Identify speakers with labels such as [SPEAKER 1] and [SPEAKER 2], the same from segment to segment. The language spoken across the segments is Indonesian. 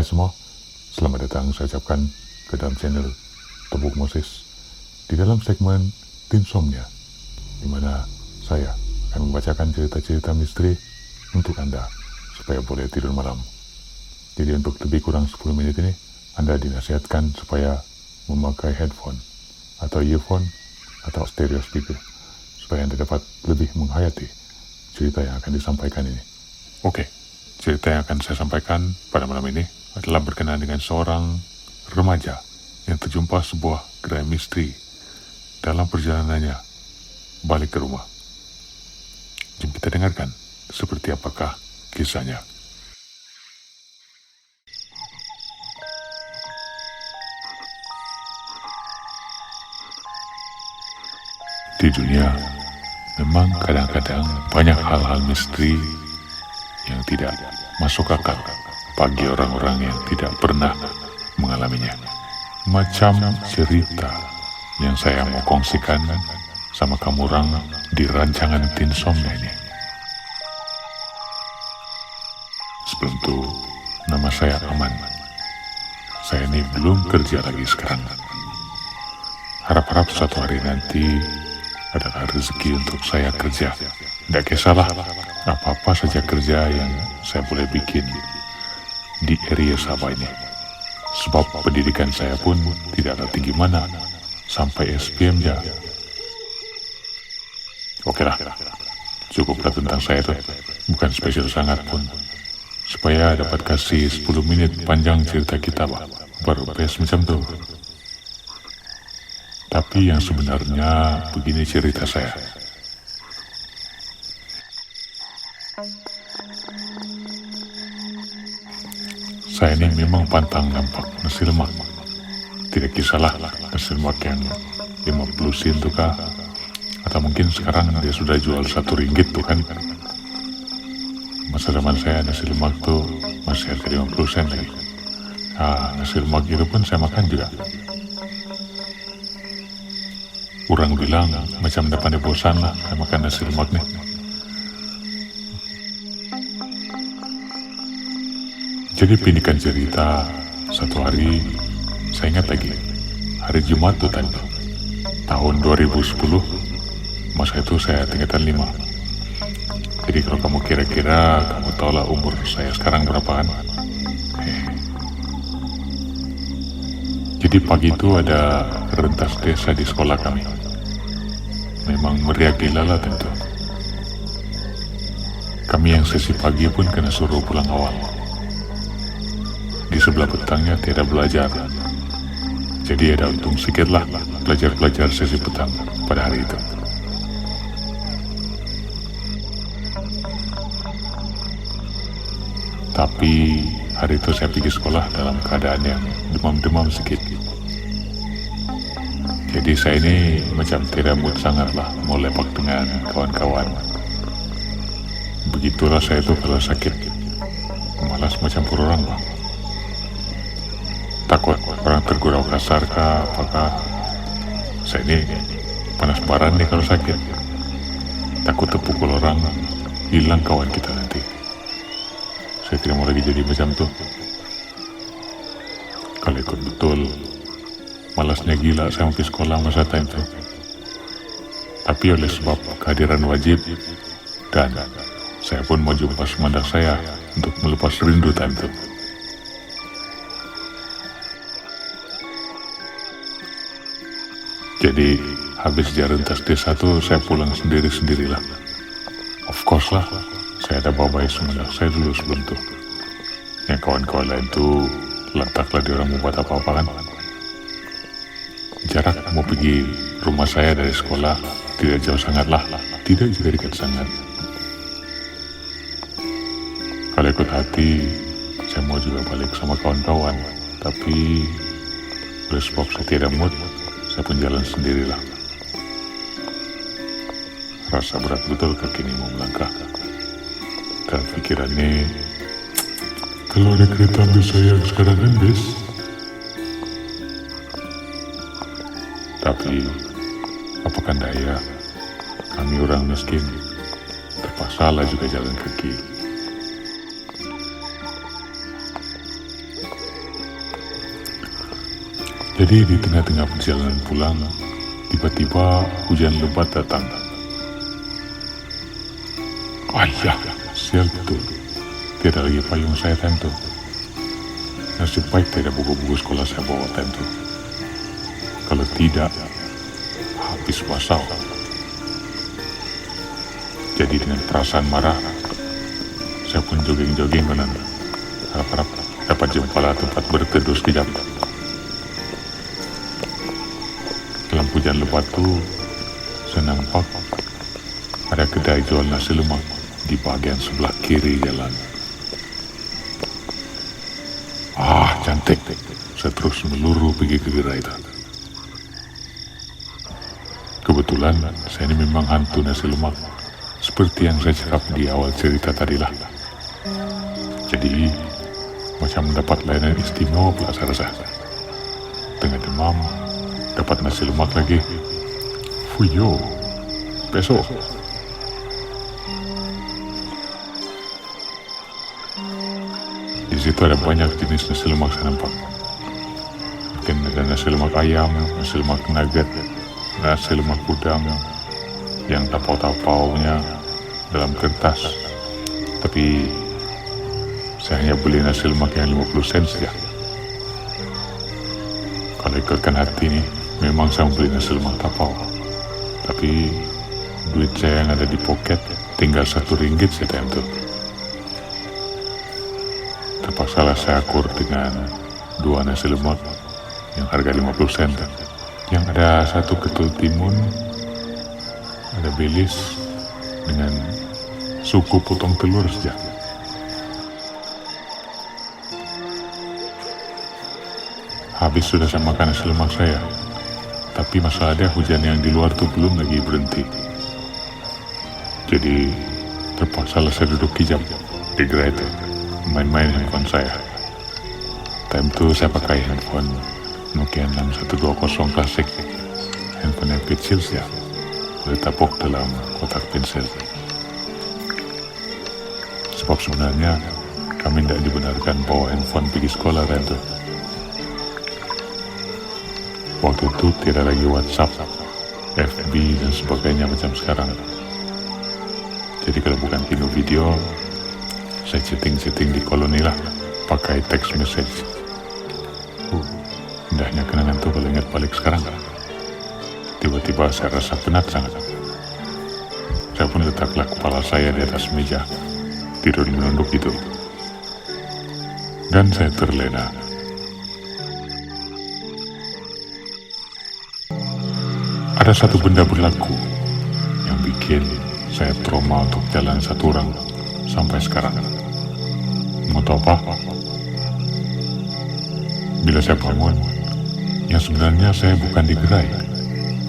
[SPEAKER 1] semua, selamat datang saya ucapkan ke dalam channel Tebuk Moses di dalam segmen Tinsomnia, di mana saya akan membacakan cerita-cerita misteri untuk Anda supaya boleh tidur malam. Jadi untuk lebih kurang 10 menit ini, Anda dinasihatkan supaya memakai headphone atau earphone atau stereo speaker supaya Anda dapat lebih menghayati cerita yang akan disampaikan ini. Oke, cerita yang akan saya sampaikan pada malam ini adalah berkenaan dengan seorang remaja yang terjumpa sebuah gerai misteri dalam perjalanannya balik ke rumah. Jom kita dengarkan seperti apakah kisahnya. Di dunia, memang kadang-kadang banyak hal-hal misteri yang tidak masuk akal bagi orang-orang yang tidak pernah mengalaminya. Macam cerita yang saya mau kongsikan sama kamu orang di rancangan Tinsomnia ini. Sebelum itu, nama saya Aman. Saya ini belum kerja lagi sekarang. Harap-harap suatu hari nanti adalah rezeki untuk saya kerja. Tidak kisahlah apa-apa saja kerja yang saya boleh bikin di area Sabah ini. Sebab pendidikan saya pun tidaklah tinggi mana, sampai SPM ya. Oke lah, cukuplah tentang saya tuh, bukan spesial sangat pun. Supaya dapat kasih 10 menit panjang cerita kita baru best macam tuh. Tapi yang sebenarnya begini cerita saya. Saya ini memang pantang nampak nasi lemak. Tidak kisahlah nasi lemak yang 50 sen tuh kah, atau mungkin sekarang dia sudah jual 1 ringgit tuh kan. Masa zaman saya nasi lemak tuh masih harga 50 sen lagi. Nasi lemak itu pun saya makan juga. Orang bilang macam depan bosan lah saya makan nasi lemak nih. Jadi pindikan cerita, satu hari saya ingat lagi, hari Jumat tuh tadi, tahun 2010, masa itu saya tingkatan 5. Jadi kalau kamu kira-kira, kamu tahu lah umur saya sekarang berapaan. Jadi pagi itu ada rentas desa di sekolah kami. Memang meriah gila lah tentu. Kami yang sesi pagi pun kena suruh pulang awal. Di sebelah petangnya tiada belajar. Jadi ada untung sedikit lah pelajar-pelajar sesi petang pada hari itu. Tapi hari itu saya pergi sekolah dalam keadaan yang demam-demam sedikit. Jadi saya ini macam tidak mood sangat lah mau lepak dengan kawan-kawan. Begitulah saya itu kalau sakit, malas macam orang bang. Takut orang tergurau kasar kah apakah. Saya ini panas baran nih kalau sakit. Takut terpukul orang, hilang kawan kita nanti. Saya tidak mau lagi jadi macam tuh. Kalau ikut betul, malasnya gila saya mau pergi sekolah masa time tuh. Tapi oleh sebab kehadiran wajib, dan saya pun mau jumpa semandak saya untuk melepas rindu time tuh. Jadi habis jalan tas desa tuh saya pulang sendiri-sendirilah. Of course lah, saya ada bawa bayi semandak saya dulu sebelum tuh. Yang kawan-kawan lain tuh letaklah di orang mau buat apa-apa kan. Jarak mau pergi rumah saya dari sekolah tidak jauh sangat lah, tidak juga dekat sangat. Kalau ikut hati, saya mau juga balik sama kawan-kawan. Tapi oleh sebab saya tidak mood, saya pun jalan sendirilah. Rasa berat betul kaki ini mau melangkah. Dan pikirannya, kalau ada kereta ambil saya sekarang kan best. Tapi apakah daya, kami orang miskin terpaksa lah juga jalan kaki. Jadi di tengah-tengah perjalanan pulang, tiba-tiba hujan lebat datang. Ayah, sial betul. Tiada lagi payung saya tentu. Nasib baik tidak buku-buku sekolah saya bawa tentu. Kalau tidak, habis basah. Jadi dengan perasaan marah, saya pun jogging-jogging kanan. Harap-harap dapat jempala tempat berteduh sekejap. Dalam hujan lebat itu, saya nampak ada kedai jual nasi lemak di bagian sebelah kiri jalan. Cantik. Saya terus meluru pergi ke gerai itu. Kebetulan saya ini memang hantu nasi lemak, seperti yang saya cakap di awal cerita tadilah. Jadi macam mendapat layanan istimewa pula saya rasa. Tengah demam, dapat nasi lemak lagi. Fuyo, besok. Di situ ada banyak jenis nasi lemak saya nampak. Mungkin ada nasi lemak ayam, nasi lemak nugget, nasi lemak udang, yang tapau-tapaunya dalam kertas. Tapi saya hanya beli nasi lemak yang 50 sen saja. Kalau ikutkan hati nih, memang saya beli nasi lemak tapau. Tapi duit saya yang ada di poket tinggal RM1 saja itu. Terpaksalah saya akur dengan 2 nasi lemak yang harga 50 sen. Yang ada 1 ketul timun, ada belis dengan suku potong telur saja. Habis sudah saya makan nasi lemak saya. Tapi masalahnya hujan yang di luar tuh belum lagi berhenti. Jadi terpaksalah saya duduk kijam di gerai itu, main-main handphone saya. Time itu saya pakai handphone Nokia 6120 klasik. Handphone yang kecil saja, boleh tapuk dalam kotak pensil. Sebab sebenarnya kami tidak dibenarkan bawa handphone pergi sekolah itu. Waktu itu tidak lagi WhatsApp, FB dan sebagainya macam sekarang. Jadi kalau bukan kino video, saya chatting di koloni lah, pakai text message. Indahnya kenangan tuh kalau ingat balik sekarang. Tiba-tiba saya rasa penat sangat. Saya pun letaklah kepala saya di atas meja, tidur menunduk itu. Dan saya terlena. Ada satu benda berlaku yang bikin saya trauma untuk jalan satu orang sampai sekarang. Mau tahu apa? Bila saya bangun, yang sebenarnya saya bukan di gerai,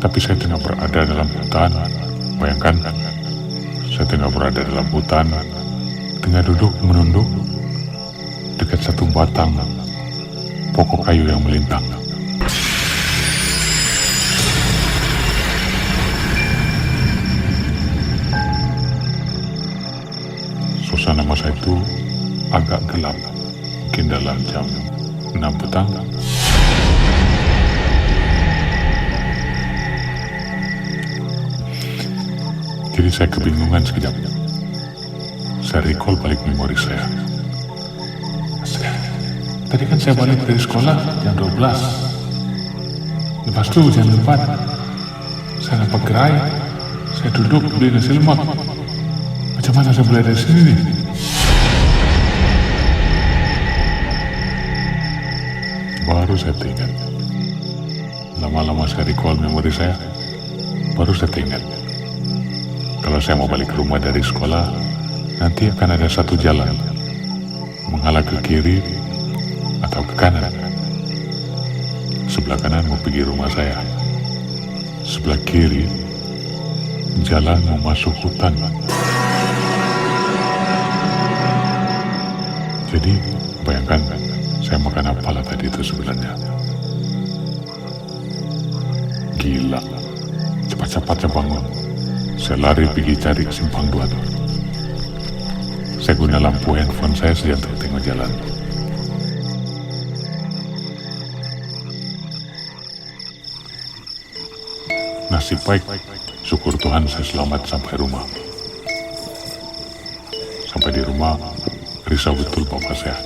[SPEAKER 1] tapi saya tengah berada dalam hutan. Bayangkan, saya tengah berada dalam hutan, tengah duduk menunduk dekat satu batang pokok kayu yang melintang. Suasana masa itu agak gelap, mungkin dalam jam 6 petang. Jadi saya kebingungan sekejap. Saya recall balik memori saya. Tadi kan saya balik dari sekolah jam 12. Lepas itu jam 4. Saya nampak gerai. Saya duduk beli nasi lemak. Macam mana saya boleh dari sini nih? Baru saya teringat. Lama-lama saya recall memori saya. Baru saya teringat. Kalau saya mau balik ke rumah dari sekolah, nanti akan ada satu jalan menghela ke kiri atau ke kanan. Sebelah kanan mau pergi rumah saya. Sebelah kiri jalan mau masuk hutan. Jadi bayangkan saya makan apalah tadi itu sebenarnya. Gila. Cepat-cepat saya bangun. Saya lari pergi cari simpang 2 tuh. Saya guna lampu handphone saya saja untuk tengok jalan. nasib baik, syukur Tuhan saya selamat sampai rumah. Sampai di rumah, risau betul bapak saya.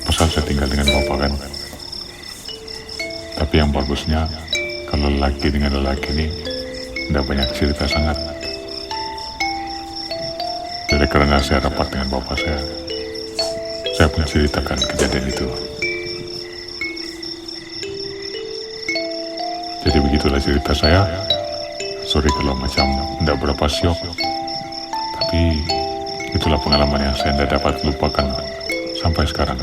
[SPEAKER 1] Pasal saya tinggal dengan bapak kan. Tapi yang bagusnya, kalau lelaki dengan lelaki ini, tidak banyak cerita sangat. Jadi karena saya rapat dengan bapak saya pun ceritakan kejadian itu. Jadi begitulah cerita saya. Sorry kalau macam tidak berapa syok, tapi itulah pengalaman yang saya tidak dapat lupakan sampai sekarang.